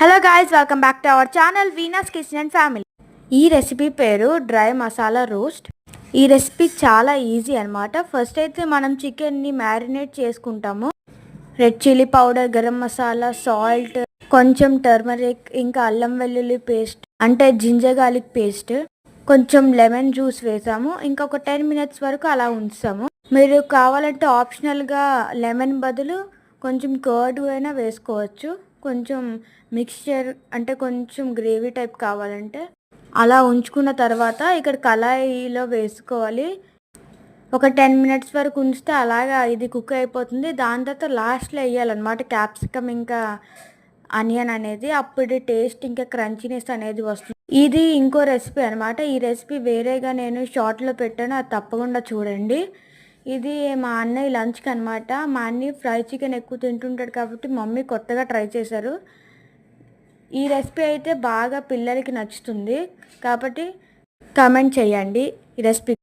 Hello guys, welcome back to our channel Veena's kitchen and family. ఈ recipe పేరు dry masala roast. ఈ recipe చాలా easy అనమాట. ఫస్ట్ అయితే మనం చికెన్ని మ్యారినేట్ చేసుకుంటాము. Red chilli powder, garam masala, salt, కొంచెం టర్మరిక్, ఇంకా అల్లం వెల్లుల్లి పేస్ట్ అంటే జింజర్ గార్లిక్ పేస్ట్, కొంచెం లెమన్ జ్యూస్ వేసాము. ఇంకొక 10 minutes వరకు అలా ఉంచుతాము. మీరు కావాలంటే ఆప్షనల్గా లెమన్ బదులు కొంచెం కర్డ్ అయినా వేసుకోవచ్చు. కొంచెం మిక్స్చర్ అంటే కొంచెం గ్రేవీ టైప్ కావాలంటే అలా ఉంచుకున్న తర్వాత ఇక్కడ కళాయిలో వేసుకోవాలి. ఒక 10 minutes వరకు ఉంచితే అలాగా ఇది కుక్ అయిపోతుంది. దాని తర్వాత లాస్ట్లో వేయాలన్నమాట క్యాప్సికమ్ ఇంకా ఆనియన్ అనేది. అప్పుడు టేస్ట్ ఇంకా క్రంచీనెస్ అనేది వస్తుంది. ఇది ఇంకో రెసిపీ అనమాట. ఈ రెసిపీ వేరేగా నేను షార్ట్లో పెట్టాను, అది తప్పకుండా చూడండి. ఇది మా అన్నయ్య లంచ్కి అనమాట. మా అన్నయ్య ఫ్రై చికెన్ ఎక్కువ తింటుంటాడు కాబట్టి మమ్మీ కొత్తగా ట్రై చేశారు. ఈ రెసిపీ అయితే బాగా పిల్లలకి నచ్చుతుంది కాబట్టి కామెంట్ చేయండి ఈ రెసిపీ.